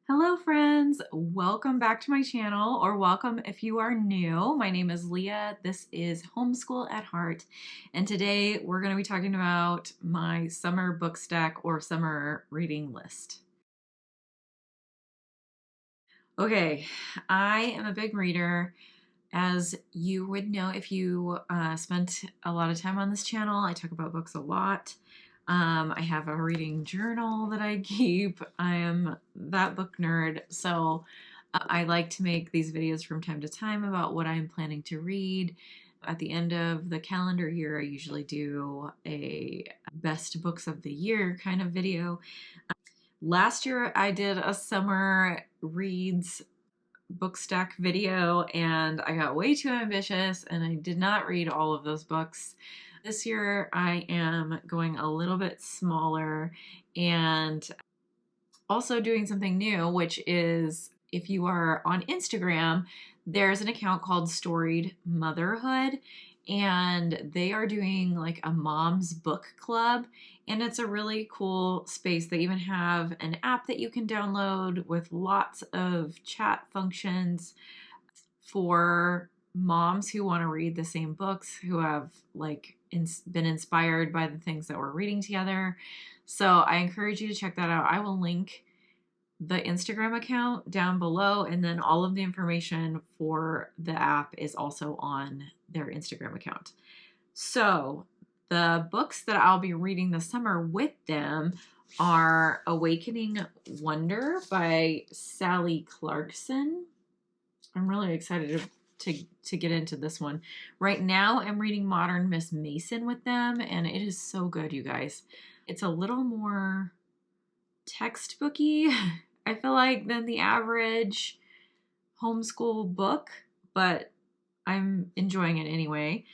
Hello friends, welcome back to my channel, or welcome if you are new. My name is Leah, this is Homeschool at Heart, and today we're going to be talking about my summer book stack or summer reading list. Okay, I am a big reader. As you would know if you spent a lot of time on this channel, I talk about books a lot. I have a reading journal that I keep. I am that book nerd, so I like to make these videos from time to time about what I'm planning to read. At the end of the calendar year, I usually do a best books of the year kind of video. Last year, I did a summer reads book stack video and I got way too ambitious and I did not read all of those books. This year I am going a little bit smaller and also doing something new, which is if you are on Instagram, there's an account called Storied Motherhood, and they are doing like a mom's book club, and it's a really cool space. They even have an app that you can download with lots of chat functions for moms who want to read the same books, who have like been inspired by the things that we're reading together. So I encourage you to check that out. I will link the Instagram account down below, and then all of the information for the app is also on their Instagram account. So the books that I'll be reading this summer with them are Awakening Wonder by Sally Clarkson. I'm really excited to get into this one. Right now I'm reading Modern Miss Mason with them, and it is so good, you guys. It's a little more textbooky, I feel like, than the average homeschool book, but I'm enjoying it anyway.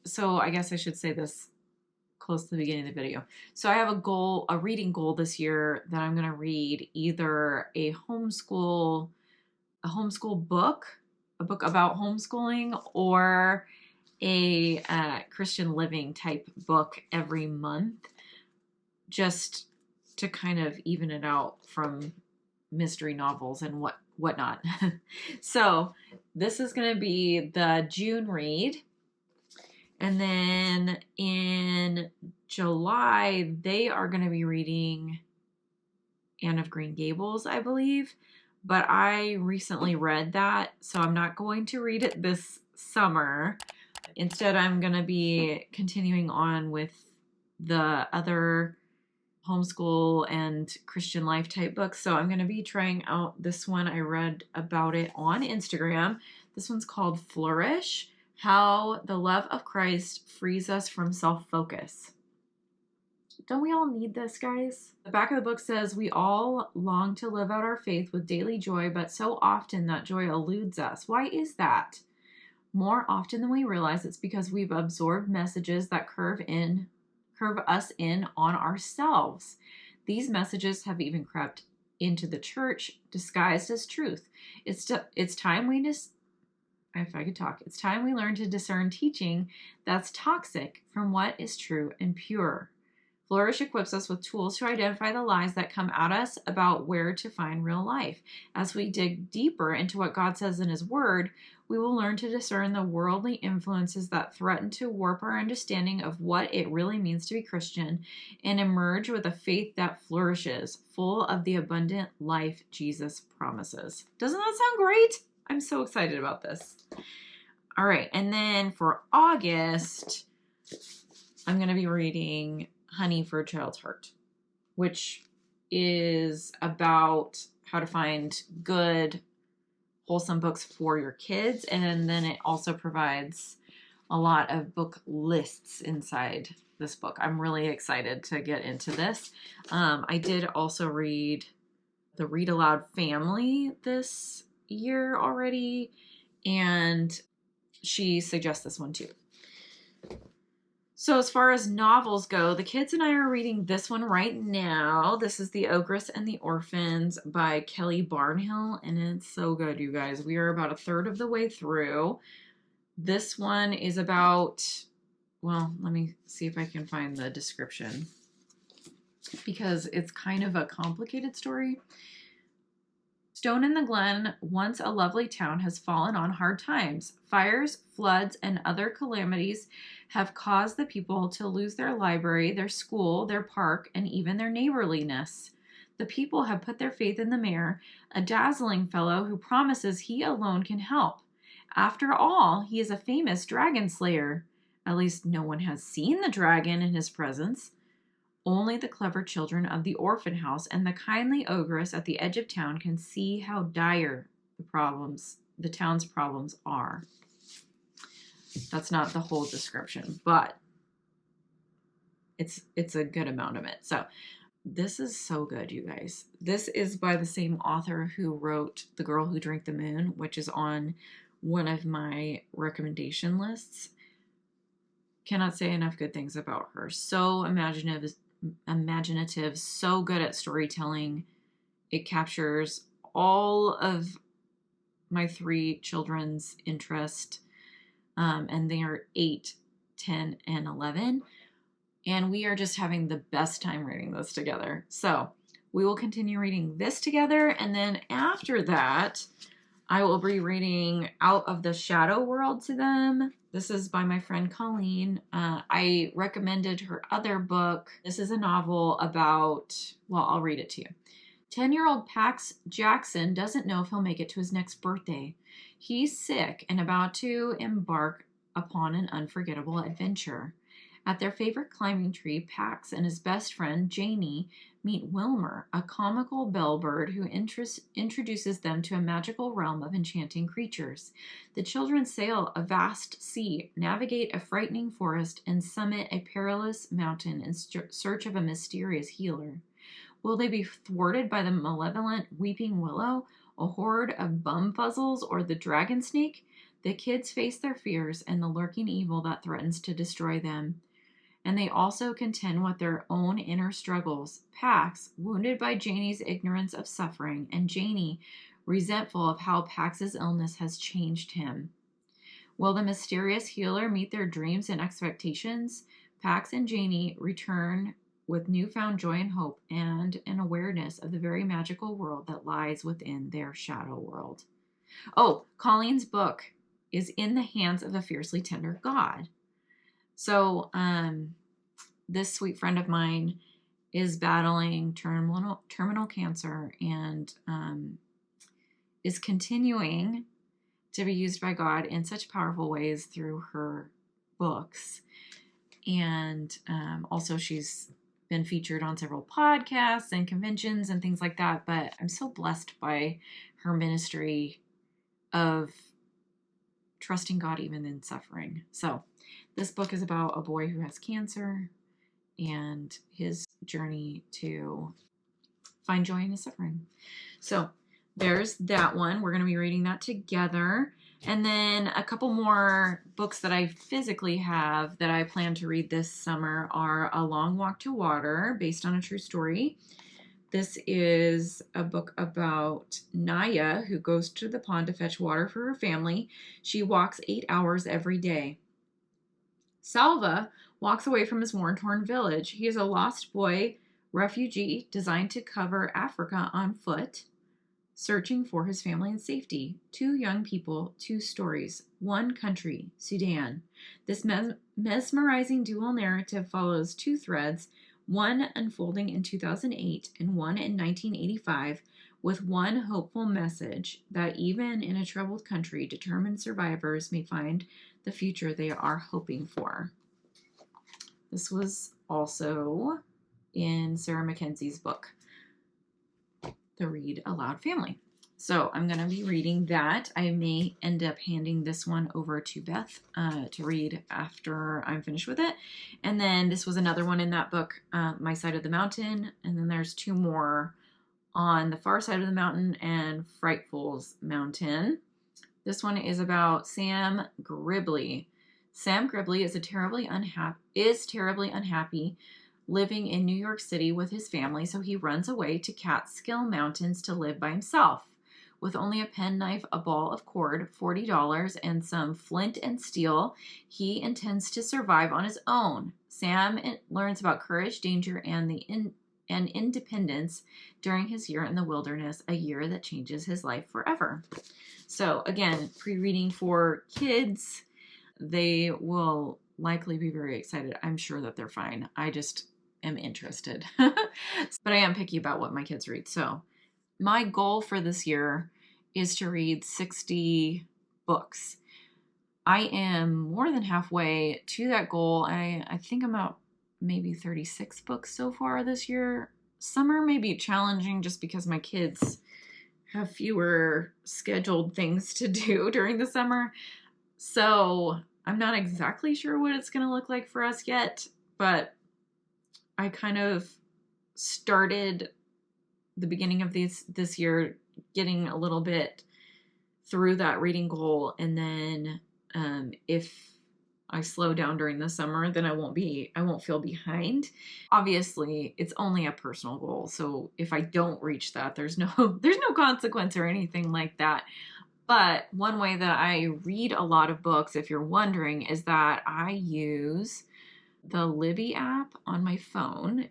So I guess I should say this close to the beginning of the video. So I have a reading goal this year that I'm going to read either a homeschool book, a book about homeschooling, or a Christian living type book every month, just to kind of even it out from mystery novels and whatnot. So this is going to be the June read. And then in July, they are going to be reading Anne of Green Gables, I believe. But I recently read that, so I'm not going to read it this summer. Instead, I'm going to be continuing on with the other homeschool and Christian life type books. So I'm going to be trying out this one. I read about it on Instagram. This one's called Flourish: How the Love of Christ Frees Us from Self-Focus. Don't we all need this, guys? The back of the book says, we all long to live out our faith with daily joy, but so often that joy eludes us. Why is that? More often than we realize, it's because we've absorbed messages that curve us in on ourselves. These messages have even crept into the church disguised as truth. It's time it's time we learn to discern teaching that's toxic from what is true and pure. Flourish equips us with tools to identify the lies that come at us about where to find real life. As we dig deeper into what God says in His Word, we will learn to discern the worldly influences that threaten to warp our understanding of what it really means to be Christian, and emerge with a faith that flourishes, full of the abundant life Jesus promises. Doesn't that sound great? I'm so excited about this. All right, and then for August, I'm going to be reading Honey for a Child's Heart, which is about how to find good, wholesome books for your kids. And then it also provides a lot of book lists inside this book. I'm really excited to get into this. I did also read the Read Aloud Family this year already, and she suggests this one too. So as far as novels go, the kids and I are reading this one right now. This is The Ogress and the Orphans by Kelly Barnhill, and it's so good, you guys. We are about a third of the way through. This one is about, well, let me see if I can find the description, because it's kind of a complicated story. Stone in the Glen, once a lovely town, has fallen on hard times. Fires, floods, and other calamities have caused the people to lose their library, their school, their park, and even their neighborliness. The people have put their faith in the mayor, a dazzling fellow who promises he alone can help. After all, he is a famous dragon slayer. At least no one has seen the dragon in his presence. Only the clever children of the orphan house and the kindly ogress at the edge of town can see how dire the town's problems are. That's not the whole description, but it's a good amount of it. So this is so good, you guys. This is by the same author who wrote The Girl Who Drank the Moon, which is on one of my recommendation lists. Cannot say enough good things about her. So imaginative, so good at storytelling. It captures all of my 3 children's interest, and they are 8, 10, and 11. And we are just having the best time reading this together. So we will continue reading this together, and then after that, I will be reading Out of the Shadow World to them. This is by my friend Colleen. I recommended her other book. This is a novel about, well, I'll read it to you. 10-year-old Pax Jackson doesn't know if he'll make it to his next birthday. He's sick and about to embark upon an unforgettable adventure. At their favorite climbing tree, Pax and his best friend, Janie, meet Wilmer, a comical bellbird who introduces them to a magical realm of enchanting creatures. The children sail a vast sea, navigate a frightening forest, and summit a perilous mountain in search of a mysterious healer. Will they be thwarted by the malevolent weeping willow, a horde of bumfuzzles, or the dragon snake? The kids face their fears and the lurking evil that threatens to destroy them. And they also contend with their own inner struggles. Pax, wounded by Janie's ignorance of suffering, and Janie, resentful of how Pax's illness has changed him. Will the mysterious healer meet their dreams and expectations? Pax and Janie return with newfound joy and hope, and an awareness of the very magical world that lies within their shadow world. Oh, Colleen's book is In the Hands of a Fiercely Tender God. So, this sweet friend of mine is battling terminal cancer and is continuing to be used by God in such powerful ways through her books. And also she's been featured on several podcasts and conventions and things like that. But I'm so blessed by her ministry of trusting God even in suffering. So this book is about a boy who has cancer and his journey to find joy in his suffering. So there's that one. We're going to be reading that together. And then a couple more books that I physically have that I plan to read this summer are A Long Walk to Water, based on a true story. This is a book about Naya, who goes to the pond to fetch water for her family. She walks 8 hours every day. Salva walks away from his war-torn village. He is a lost boy refugee designed to cover Africa on foot, searching for his family and safety. 2 young people, 2 stories, 1 country, Sudan. This mesmerizing dual narrative follows 2 threads, one unfolding in 2008 and one in 1985, with one hopeful message that even in a troubled country, determined survivors may find the future they are hoping for. This was also in Sarah Mackenzie's book, The Read Aloud Family. So I'm going to be reading that. I may end up handing this one over to Beth to read after I'm finished with it. And then this was another one in that book, My Side of the Mountain. And then there's 2 more, On the Far Side of the Mountain and Frightful's Mountain. This one is about Sam Gribley. Sam Gribley is terribly unhappy living in New York City with his family, so he runs away to Catskill Mountains to live by himself. With only a penknife, a ball of cord, $40, and some flint and steel, he intends to survive on his own. Sam learns about courage, danger, and the and independence during his year in the wilderness, a year that changes his life forever. So again, pre-reading for kids. They will likely be very excited. I'm sure that they're fine. I just am interested. But I am picky about what my kids read. So my goal for this year is to read 60 books. I am more than halfway to that goal. I think I'm about maybe 36 books so far this year. Summer may be challenging just because my kids have fewer scheduled things to do during the summer. So I'm not exactly sure what it's going to look like for us yet, but I kind of started the beginning of this year getting a little bit through that reading goal. And then if I slow down during the summer, then I won't feel behind. Obviously, it's only a personal goal. So if I don't reach that, there's no consequence or anything like that. But one way that I read a lot of books, if you're wondering, is that I use the Libby app on my phone.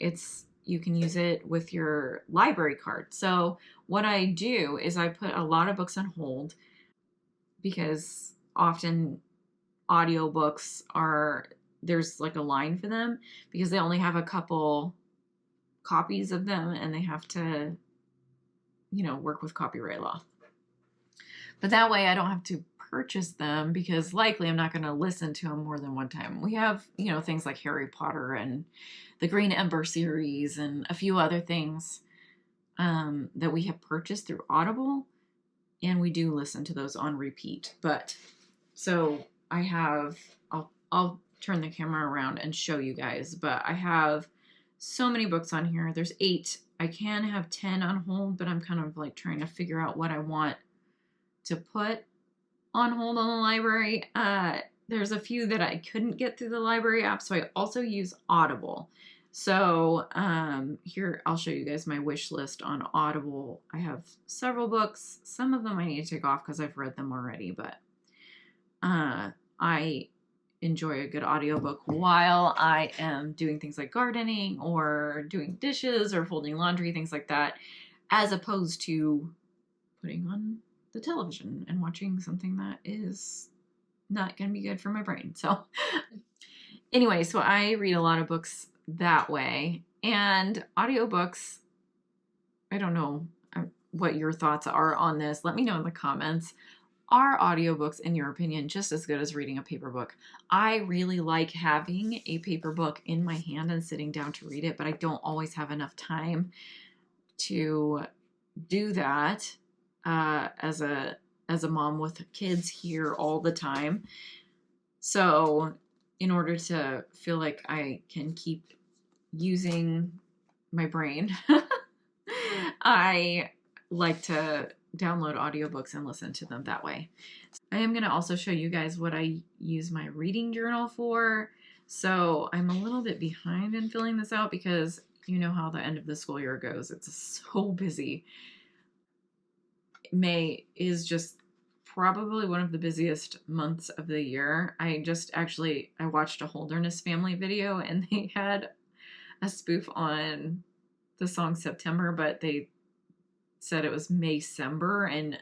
You can use it with your library card. So what I do is I put a lot of books on hold because often audiobooks there's like a line for them because they only have a couple copies of them and they have to, work with copyright law. But that way I don't have to purchase them because likely I'm not going to listen to them more than one time. We have, things like Harry Potter and the Green Ember series and a few other things that we have purchased through Audible, and we do listen to those on repeat. But so I'll turn the camera around and show you guys, but I have so many books on here. There's 8. I can have 10 on hold, but I'm kind of like trying to figure out what I want to put on hold on the library. There's a few that I couldn't get through the library app, so I also use Audible. So here, I'll show you guys my wish list on Audible. I have several books. Some of them I need to take off because I've read them already, but I enjoy a good audiobook while I am doing things like gardening or doing dishes or folding laundry, things like that, as opposed to putting on the television and watching something that is not going to be good for my brain. So anyway, so I read a lot of books that way, and audiobooks, I don't know what your thoughts are on this. Let me know in the comments. Are audiobooks, in your opinion, just as good as reading a paper book? I really like having a paper book in my hand and sitting down to read it, but I don't always have enough time to do that as a mom with kids here all the time. So in order to feel like I can keep using my brain, I like to download audiobooks and listen to them that way. I am going to also show you guys what I use my reading journal for. So I'm a little bit behind in filling this out because you know how the end of the school year goes. It's so busy. May is just probably one of the busiest months of the year. I watched a Holderness Family video and they had a spoof on the song September, but they said it was Maycember and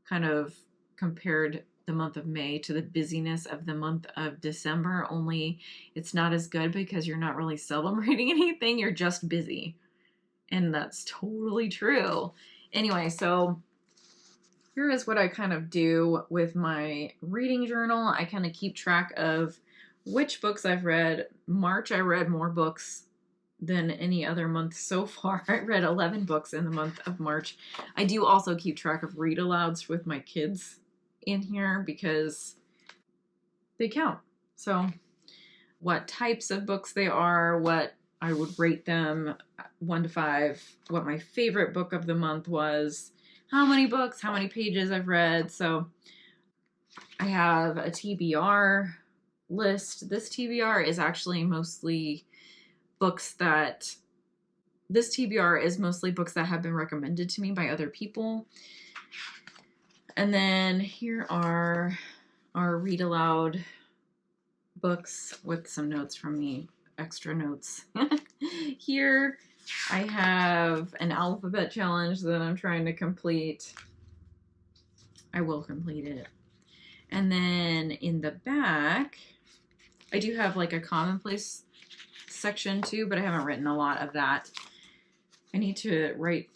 kind of compared the month of May to the busyness of the month of December, only it's not as good because you're not really celebrating anything, you're just busy. And that's totally true. Anyway, so here is what I kind of do with my reading journal. I kind of keep track of which books I've read. March, I read more books than any other month so far. I read 11 books in the month of March. I do also keep track of read alouds with my kids in here because they count. So what types of books they are, what I would rate them 1 to 5, what my favorite book of the month was, how many books, how many pages I've read. So I have a TBR list. This TBR is actually mostly books that have been recommended to me by other people. And then here are our read aloud books with some notes from me, extra notes. Here I have an alphabet challenge that I'm trying to complete. I will complete it. And then in the back, I do have like a commonplace section too, but I haven't written a lot of that. I need to write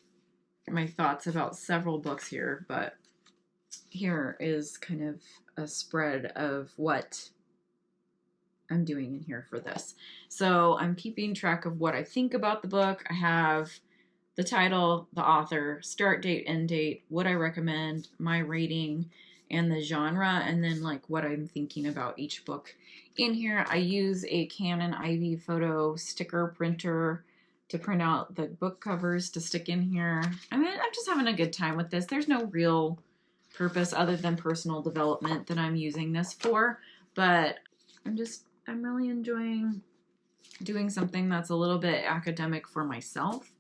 my thoughts about several books here, but here is kind of a spread of what I'm doing in here for this. So I'm keeping track of what I think about the book. I have the title, the author, start date, end date, what I recommend, my rating, and the genre, and then like what I'm thinking about each book. In here, I use a Canon IV photo sticker printer to print out the book covers to stick in here. I mean, I'm just having a good time with this. There's no real purpose other than personal development that I'm using this for, but I'm really enjoying doing something that's a little bit academic for myself.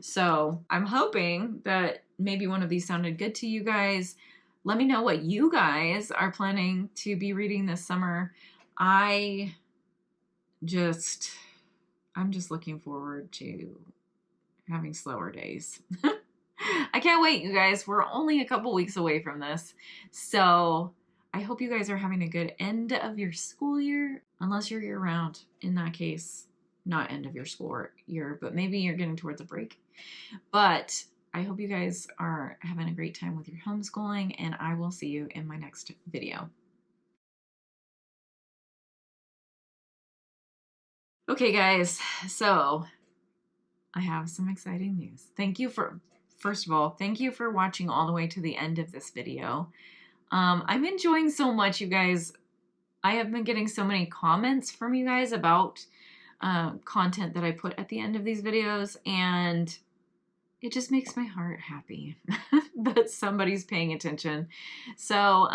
So I'm hoping that maybe one of these sounded good to you guys. Let me know what you guys are planning to be reading this summer. I'm just looking forward to having slower days. I can't wait, you guys. We're only a couple weeks away from this. So I hope you guys are having a good end of your school year, unless you're year round. In that case, not end of your school year, but maybe you're getting towards a break. But I hope you guys are having a great time with your homeschooling, and I will see you in my next video. Okay, guys, so I have some exciting news. First of all, thank you for watching all the way to the end of this video. I'm enjoying so much, you guys. I have been getting so many comments from you guys about content that I put at the end of these videos, and it just makes my heart happy that somebody's paying attention. So,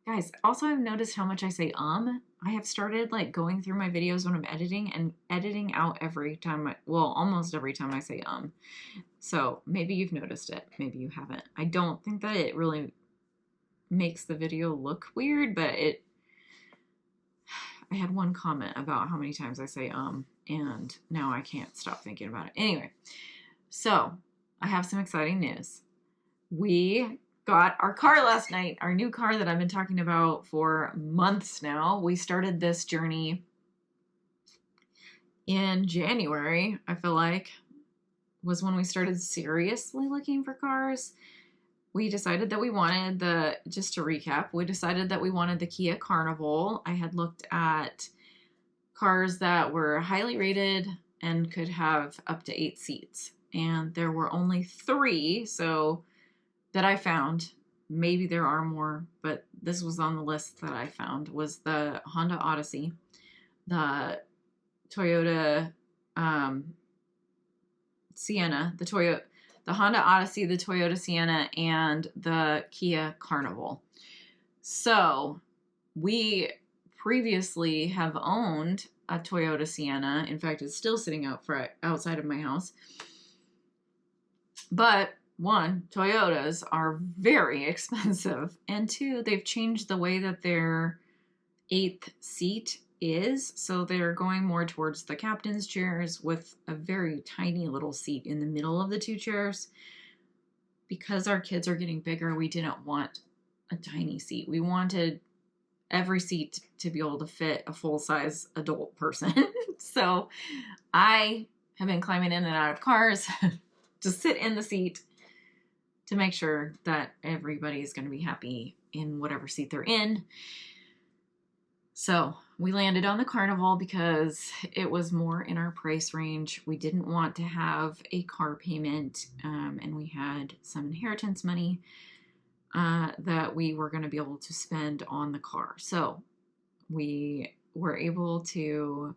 guys, also I've noticed how much I say I have started like going through my videos when I'm editing and editing out every time almost every time I say So maybe you've noticed it, maybe you haven't. I don't think that it really makes the video look weird, but I had one comment about how many times I say and now I can't stop thinking about it. Anyway, so I have some exciting news. We got our car last night, our new car that I've been talking about for months now. We started this journey in January, I feel like, was when we started seriously looking for cars. We decided that we wanted just to recap, we decided that we wanted the Kia Carnival. I had looked at cars that were highly rated and could have up to 8 seats. And there were only 3, that I found. Maybe there are more, but this was on the list that I found, was the Honda Odyssey, the Toyota Sienna, the Honda Odyssey, the Toyota Sienna, and the Kia Carnival. So we previously have owned a Toyota Sienna. In fact, it's still sitting outside of my house. But 1, Toyotas are very expensive. And 2, they've changed the way that their 8th seat is. So they're going more towards the captain's chairs with a very tiny little seat in the middle of the 2 chairs. Because our kids are getting bigger, we didn't want a tiny seat. We wanted every seat to be able to fit a full-size adult person. So I have been climbing in and out of cars to sit in the seat to make sure that everybody's going to be happy in whatever seat they're in. So we landed on the Carnival because it was more in our price range. We didn't want to have a car payment, and we had some inheritance money that we were going to be able to spend on the car. So we were able to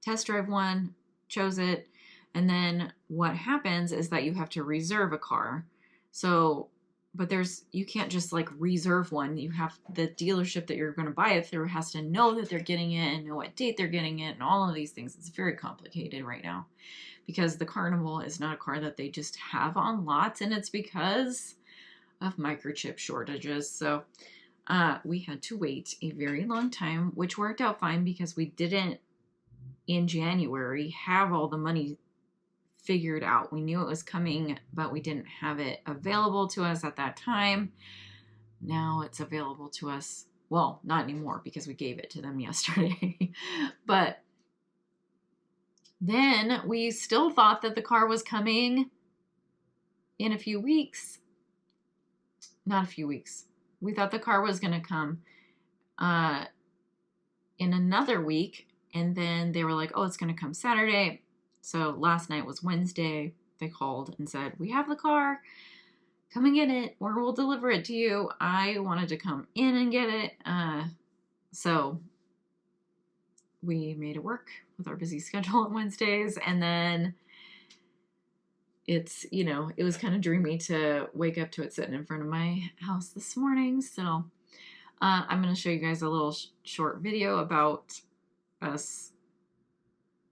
test drive one, chose it, and then what happens is that you have to reserve a car. So, but you can't just like reserve one. You have the dealership that you're going to buy it through has to know that they're getting it and know what date they're getting it and all of these things. It's very complicated right now because the Carnival is not a car that they just have on lots, and it's because of microchip shortages. So we had to wait a very long time, which worked out fine because we didn't in January, have all the money figured out. We knew it was coming, but we didn't have it available to us at that time. Now it's available to us. Well, not anymore because we gave it to them yesterday. But then we still thought that the car was coming in a few weeks. Not a few weeks. We thought the car was going to come in another week. And then they were like, oh, it's going to come Saturday. So last night was Wednesday. They called and said, we have the car. Come and get it, or we'll deliver it to you. I wanted to come in and get it. So we made it work with our busy schedule on Wednesdays. And then it's, you know, it was kind of dreamy to wake up to it sitting in front of my house this morning. So I'm going to show you guys a little short video about us.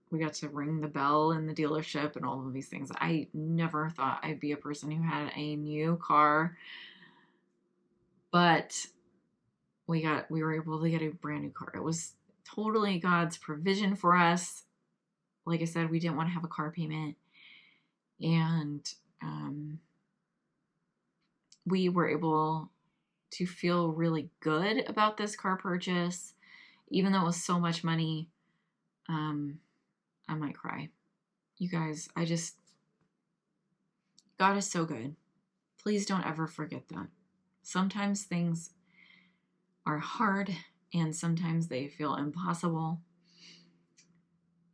We got to ring the bell in the dealership and all of these things. I never thought I'd be a person who had a new car, but we were able to get a brand new car. It was totally God's provision for us. Like I said, we didn't want to have a car payment, and we were able to feel really good about this car purchase, even though it was so much money. I might cry. You guys, God is so good. Please don't ever forget that. Sometimes things are hard, and sometimes they feel impossible.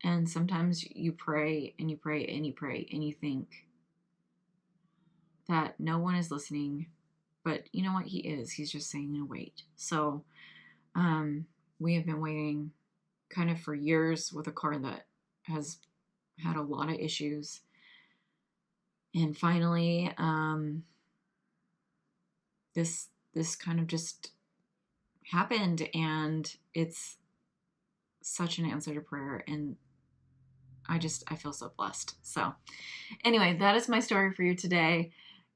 And sometimes you pray and you pray and you pray and you think that no one is listening, but you know what? He is. He's just saying to wait. So we have been waiting kind of for years with a car that has had a lot of issues. And finally, this kind of just happened, and it's such an answer to prayer, and I feel so blessed. So anyway, that is my story for you today,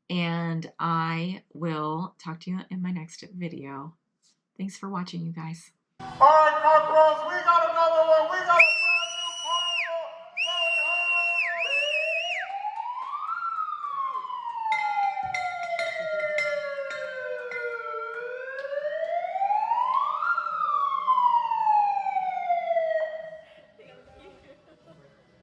and I will talk to you in my next video. Thanks for watching, you guys. All right, Corporals, we got another one. We got